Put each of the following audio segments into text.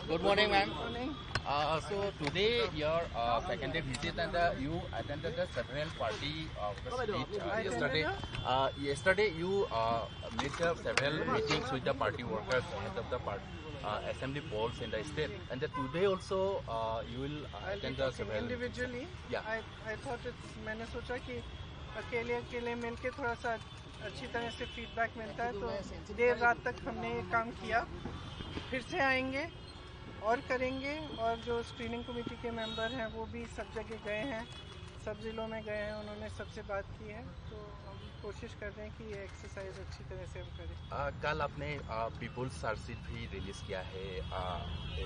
Good morning, ma'am. Morning. So today your second day visit and you attended the several party speech yesterday. Yesterday you made several meetings with the party workers ahead of the assembly polls in the state, and today also you will attend the several individually. Yeah. I thought it's मैंने सोचा कि अकेले मिलके थोड़ा सा अच्छी तरह से फीडबैक मिलता है, तो देर रात तक हमने ये काम किया. फिर से आएंगे और करेंगे, और जो स्क्रीनिंग कमेटी के मेंबर हैं वो भी सब जगह गए हैं, सब जिलों में गए हैं, उन्होंने सबसे बात की है. तो हम कोशिश कर रहे हैं कि ये एक्सरसाइज अच्छी तरह से हम करें. कल आपने पीपुल्स चार्जशीट भी रिलीज किया है.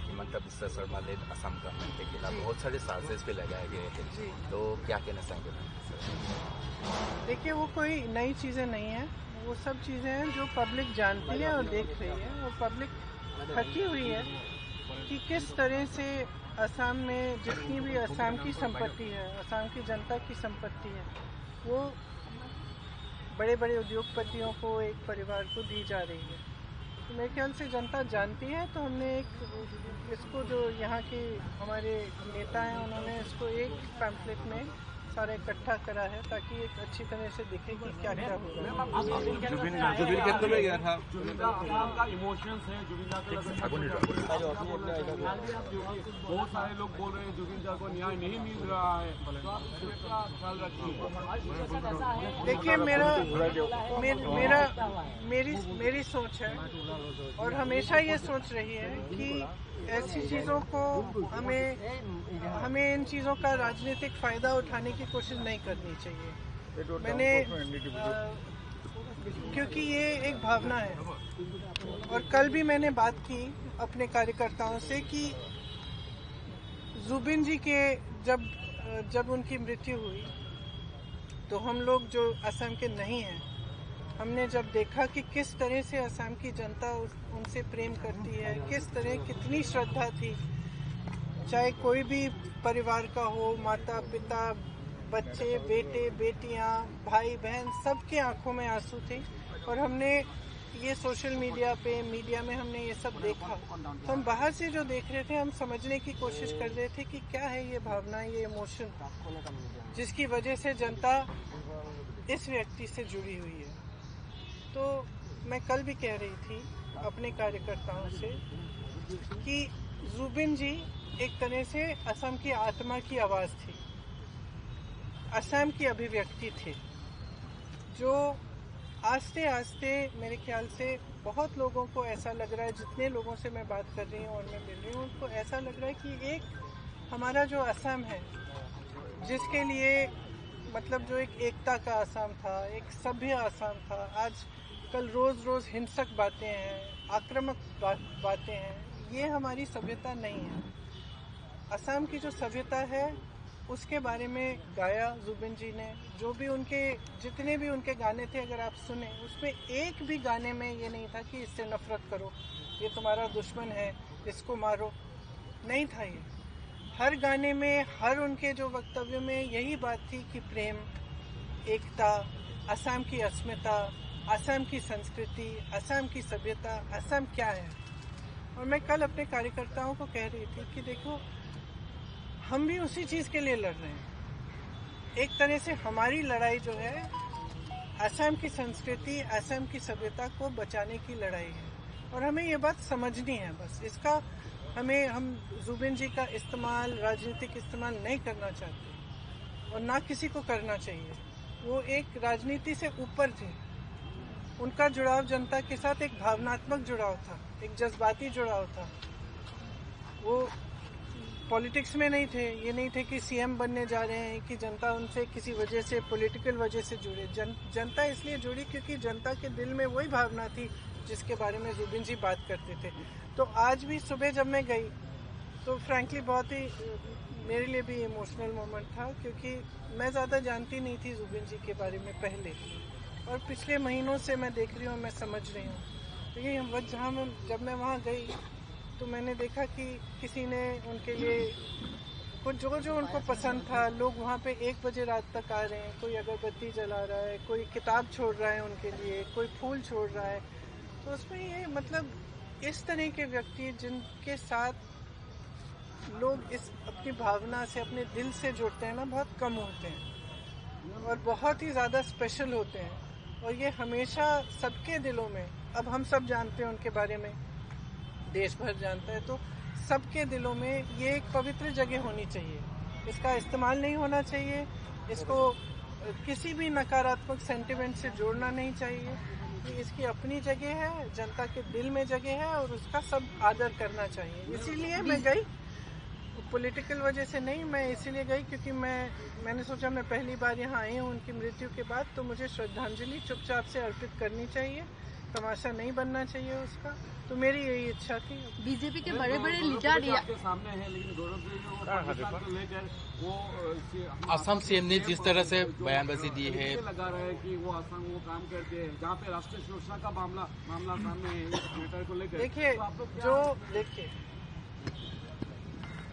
हिमंता बिस्वा शर्मा लेड असम गवर्नमेंट के खिलाफ बहुत सारे चार्जेस भी लगाए गए हैं, तो क्या कहना चाहेंगे? देखिए, वो कोई नई चीज़ें नहीं हैं, वो सब चीज़ें हैं जो पब्लिक जानती है और देख रही है, और पब्लिक थकी हुई है कि किस तरह से असम में जितनी भी असम की संपत्ति है, असम की जनता की संपत्ति है, वो बड़े बड़े उद्योगपतियों को, एक परिवार को दी जा रही है. तो मेरे ख्याल से जनता जानती है, तो हमने इसको जो यहाँ के हमारे नेता हैं उन्होंने इसको एक पैम्फलेट में सारा इकट्ठा करा है, ताकि एक अच्छी तरह से दिखे कि क्या क्या होगा. जुबिन क्षेत्र में गया था. इमोशंस है जुबिन बहुत सारे लोग बोल रहे हैं जुबिन को न्याय नहीं मिल रहा है. ख्याल रखिए. देखिए, मेरी सोच है, और हमेशा ये सोच रही है कि ऐसी चीज़ों को हमें इन चीज़ों का राजनीतिक फ़ायदा उठाने की कोशिश नहीं करनी चाहिए. क्योंकि ये एक भावना है, और कल भी मैंने बात की अपने कार्यकर्ताओं से कि जुबिन जी के जब उनकी मृत्यु हुई, तो हम लोग जो असम के नहीं हैं, हमने जब देखा कि किस तरह से असम की जनता उनसे प्रेम करती है, किस तरह कितनी श्रद्धा थी, चाहे कोई भी परिवार का हो, माता पिता, बच्चे, बेटे बेटियां, भाई बहन, सबके आंखों में आंसू थे. और हमने ये सोशल मीडिया में हमने ये सब देखा, तो हम बाहर से जो देख रहे थे, हम समझने की कोशिश कर रहे थे कि क्या है ये भावना, ये इमोशन, जिसकी वजह से जनता इस व्यक्ति से जुड़ी हुई है. तो मैं कल भी कह रही थी अपने कार्यकर्ताओं से कि जुबिन जी एक तरह से असम की आत्मा की आवाज़ थी, असम की अभिव्यक्ति थी, जो आस्ते आस्ते मेरे ख्याल से बहुत लोगों को ऐसा लग रहा है, जितने लोगों से मैं बात कर रही हूँ और मैं मिल रही हूँ, उनको ऐसा लग रहा है कि एक हमारा जो असम है, जिसके लिए मतलब जो एक एकता का असम था, एक सभ्य असम था, आज कल रोज़ हिंसक बातें हैं, आक्रामक बातें हैं, ये हमारी सभ्यता नहीं है. असम की जो सभ्यता है उसके बारे में गाया जुबिन जी ने. जो भी जितने भी उनके गाने थे, अगर आप सुने, उसमें एक भी गाने में ये नहीं था कि इससे नफरत करो, ये तुम्हारा दुश्मन है, इसको मारो, नहीं था. ये हर गाने में, हर उनके जो वक्तव्य में यही बात थी कि प्रेम, एकता, असम की अस्मिता, असम की संस्कृति, असम की सभ्यता, असम क्या है. और मैं कल अपने कार्यकर्ताओं को कह रही थी कि देखो, हम भी उसी चीज़ के लिए लड़ रहे हैं. एक तरह से हमारी लड़ाई जो है असम की संस्कृति, असम की सभ्यता को बचाने की लड़ाई है, और हमें ये बात समझनी है. बस इसका हम जुबिन जी का इस्तेमाल, राजनीतिक इस्तेमाल नहीं करना चाहते, और ना किसी को करना चाहिए. वो एक राजनीति से ऊपर थे. उनका जुड़ाव जनता के साथ एक भावनात्मक जुड़ाव था, एक जज्बाती जुड़ाव था. वो पॉलिटिक्स में नहीं थे. ये नहीं थे कि सीएम बनने जा रहे हैं, कि जनता उनसे किसी वजह से, पॉलिटिकल वजह से जुड़े. जनता इसलिए जुड़ी क्योंकि जनता के दिल में वही भावना थी जिसके बारे में जुबिन जी बात करते थे. तो आज भी सुबह जब मैं गई, तो फ्रैंकली बहुत ही मेरे लिए भी इमोशनल मोमेंट था, क्योंकि मैं ज़्यादा जानती नहीं थी जुबिन जी के बारे में पहले, और पिछले महीनों से मैं देख रही हूँ, मैं समझ रही हूँ. तो ये जब मैं वहाँ गई, तो मैंने देखा कि किसी ने उनके लिए कुछ जो उनको पसंद था, लोग वहाँ पे 1 बजे रात तक आ रहे हैं. कोई अगरबत्ती जला रहा है, कोई किताब छोड़ रहा है उनके लिए, कोई फूल छोड़ रहा है. तो उसमें ये मतलब इस तरह के व्यक्ति जिनके साथ लोग इस अपनी भावना से, अपने दिल से जुड़ते हैं ना, बहुत कम होते हैं और बहुत ही ज़्यादा स्पेशल होते हैं। और ये हमेशा सबके दिलों में, अब हम सब जानते हैं उनके बारे में, देश भर जानता है, तो सबके दिलों में ये एक पवित्र जगह होनी चाहिए। इसका इस्तेमाल नहीं होना चाहिए, इसको किसी भी नकारात्मक सेंटिमेंट से जोड़ना नहीं चाहिए। कि इसकी अपनी जगह है, जनता के दिल में जगह है और उसका सब आदर करना चाहिए। इसीलिए मैं गई, पॉलिटिकल वजह से नहीं, मैं इसीलिए गई क्योंकि मैंने सोचा मैं पहली बार यहाँ आई हूँ उनकी मृत्यु के बाद, तो मुझे श्रद्धांजलि चुपचाप से अर्पित करनी चाहिए, तमाशा नहीं बनना चाहिए उसका। तो मेरी यही इच्छा थी। बीजेपी के बड़े बड़े लीडर आपके सामने है, लेकिन गौरव जी जो पाकिस्तान को लेकर वो असम सीएम ने जिस तरह से बयानबाजी दी है, लगा रहा है कि वो असम वो काम करते हैं जहाँ पे राष्ट्रीय सुरक्षा का मामला सामने है मैटर को लेकर। देखिए,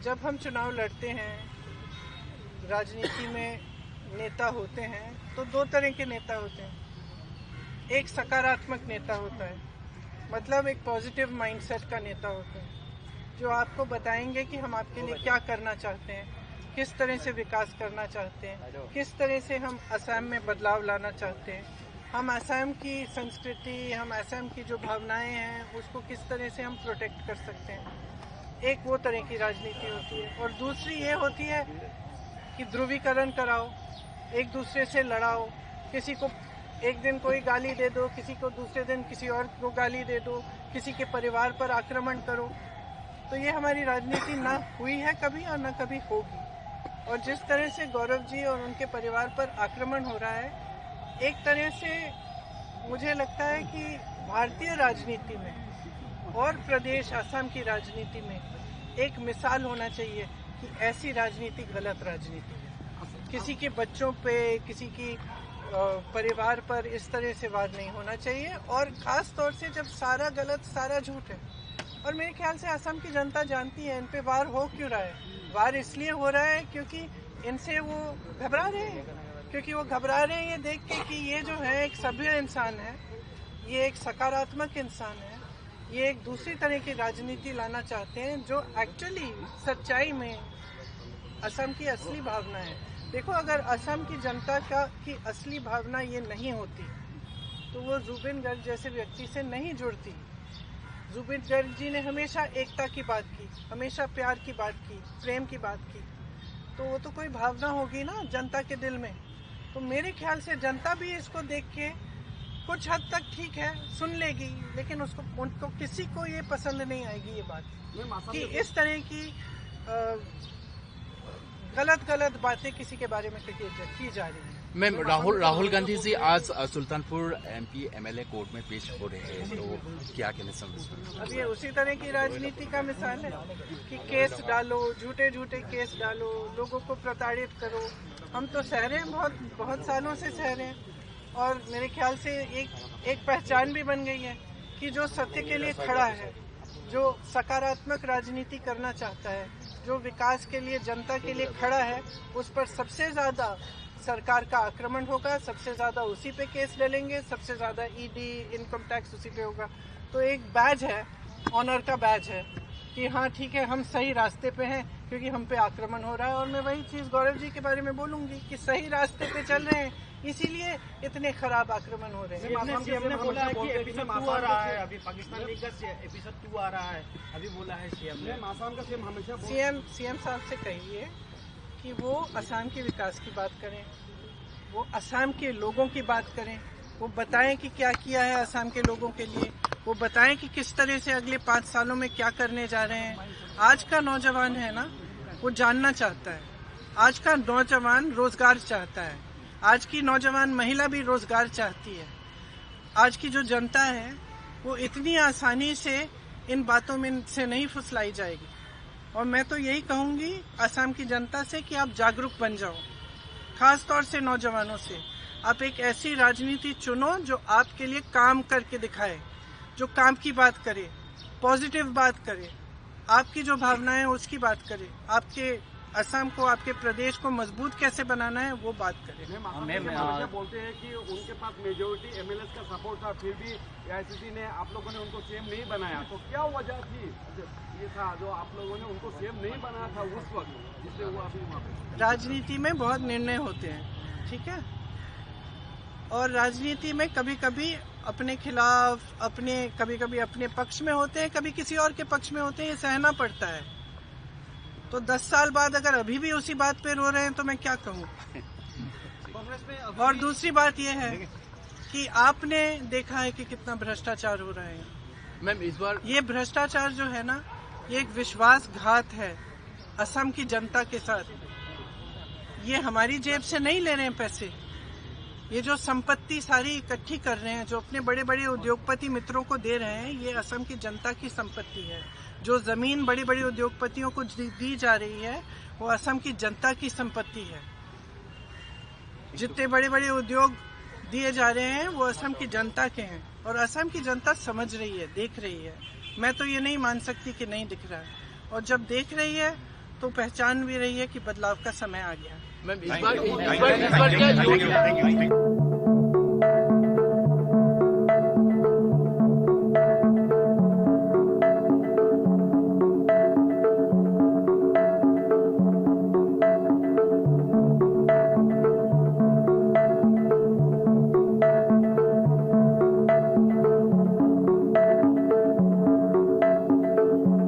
जब हम चुनाव लड़ते हैं, राजनीति में नेता होते हैं, तो दो तरह के नेता होते हैं। एक सकारात्मक नेता होता है, मतलब एक पॉजिटिव माइंडसेट का नेता होता है, जो आपको बताएंगे कि हम आपके लिए क्या करना चाहते हैं, किस तरह से विकास करना चाहते हैं, किस तरह से हम असम में बदलाव लाना चाहते हैं, हम असम की संस्कृति, हम असम की जो भावनाएं हैं उसको किस तरह से हम प्रोटेक्ट कर सकते हैं। एक वो तरह की राजनीति होती है। और दूसरी ये होती है कि ध्रुवीकरण कराओ, एक दूसरे से लड़ाओ, किसी को एक दिन कोई गाली दे दो, किसी को दूसरे दिन किसी और को गाली दे दो, किसी के परिवार पर आक्रमण करो। तो ये हमारी राजनीति ना हुई है कभी और ना कभी होगी। और जिस तरह से गौरव जी और उनके परिवार पर आक्रमण हो रहा है, एक तरह से मुझे लगता है कि भारतीय राजनीति में और प्रदेश असम की राजनीति में एक मिसाल होना चाहिए कि ऐसी राजनीति गलत राजनीति है। किसी के बच्चों पे, किसी की परिवार पर इस तरह से वार नहीं होना चाहिए, और ख़ास तौर से जब सारा गलत, सारा झूठ है। और मेरे ख्याल से असम की जनता जानती है इन पे वार हो क्यों रहा है। वार इसलिए हो रहा है क्योंकि इनसे वो घबरा रहे हैं, क्योंकि वो घबरा रहे हैं ये देख के कि ये जो है एक सभ्य इंसान है, ये एक सकारात्मक इंसान है, ये एक दूसरी तरह की राजनीति लाना चाहते हैं जो एक्चुअली सच्चाई में असम की असली भावना है। देखो, अगर असम की जनता की असली भावना ये नहीं होती तो वो जुबिन गर्ग जैसे व्यक्ति से नहीं जुड़ती। जुबिन गर्ग जी ने हमेशा एकता की बात की, हमेशा प्यार की बात की, प्रेम की बात की, तो वो तो कोई भावना होगी ना जनता के दिल में। तो मेरे ख्याल से जनता भी इसको देख के कुछ हद तक ठीक है सुन लेगी, लेकिन उनको किसी को ये पसंद नहीं आएगी ये बात कि इस तरह की गलत बातें किसी के बारे में की जा रही है। मैम, राहुल गांधी जी आज सुल्तानपुर MP MLA कोर्ट में पेश हो रहे हैं, तो क्या कहना समझते? अब ये उसी तरह की राजनीति का मिसाल है कि केस डालो, झूठे केस डालो, लोगों को प्रताड़ित करो। हम तो सह रहे हैं, बहुत सालों से सह रहे हैं, और मेरे ख्याल से एक पहचान भी बन गई है कि जो सत्य के लिए खड़ा है, जो सकारात्मक राजनीति करना चाहता है, जो विकास के लिए, जनता के लिए खड़ा है, उस पर सबसे ज़्यादा सरकार का आक्रमण होगा, सबसे ज़्यादा उसी पे केस डालेंगे, सबसे ज़्यादा ED, इनकम टैक्स उसी पे होगा। तो एक बैज है, ऑनर का बैज है कि हाँ ठीक है, हम सही रास्ते पे हैं क्योंकि हम पे आक्रमण हो रहा है। और मैं वही चीज़ गौरव जी के बारे में बोलूँगी कि सही रास्ते पे चल रहे हैं, इसीलिए इतने खराब आक्रमण हो रहे हैं। सीएम ने बोला है कि एपिसोड 2 आ रहा है, अभी पाकिस्तान लीग का एपिसोड 2 आ रहा है, अभी बोला है सीएम ने। आसाम का सीएम हमेशा सीएम साहब से कहिए कि वो असम के विकास की बात करें, वो असम के लोगों की बात करें, वो बताएं कि क्या किया है असम के लोगों के लिए, वो बताएं कि किस तरह से अगले 5 सालों में क्या करने जा रहे हैं। आज का नौजवान है ना, वो जानना चाहता है, आज का नौजवान रोजगार चाहता है, आज की नौजवान महिला भी रोजगार चाहती है। आज की जो जनता है वो इतनी आसानी से इन बातों में से नहीं फुसलाई जाएगी। और मैं तो यही कहूँगी असम की जनता से कि आप जागरूक बन जाओ, खास तौर से नौजवानों से। आप एक ऐसी राजनीति चुनो जो आपके लिए काम करके दिखाए, जो काम की बात करे, पॉजिटिव बात करे, आपकी जो भावनाएं उसकी बात करे, आपके असम को, आपके प्रदेश को मजबूत कैसे बनाना है वो बात करें। मैम बोलते हैं कि उनके पास मेजोरिटी एमएलए का सपोर्ट था, फिर भी एआईसीसी ने आप लोगों ने उनको सीएम नहीं बनाया, तो क्या वजह थी ये था जो आप लोगों ने उनको सीएम नहीं बनाया था उस वक्त, जिससे वो अभी वहाँ पे? राजनीति में बहुत निर्णय होते हैं, ठीक है, और राजनीति में कभी कभी अपने खिलाफ, कभी कभी अपने पक्ष में होते हैं, कभी किसी और के पक्ष में होते हैं, ये सहना पड़ता है। तो 10 साल बाद अगर अभी भी उसी बात पे रो रहे हैं तो मैं क्या कहूँ। और दूसरी बात यह है कि आपने देखा है कि कितना भ्रष्टाचार हो रहा है। मैम इस बार ये भ्रष्टाचार जो है ना, ये एक विश्वासघात है असम की जनता के साथ। ये हमारी जेब से नहीं ले रहे हैं पैसे, ये जो संपत्ति सारी इकट्ठी कर रहे हैं, जो अपने बड़े बड़े उद्योगपति मित्रों को दे रहे हैं, ये असम की जनता की संपत्ति है। जो जमीन बड़ी बड़ी उद्योगपतियों को दी जा रही है वो असम की जनता की संपत्ति है। जितने बड़े बड़े उद्योग दिए जा रहे हैं वो असम की जनता के हैं, और असम की जनता समझ रही है, देख रही है। मैं तो ये नहीं मान सकती कि नहीं दिख रहा है, और जब देख रही है तो पहचान भी रही है कि बदलाव का समय आ गया। मैम इस बार क्या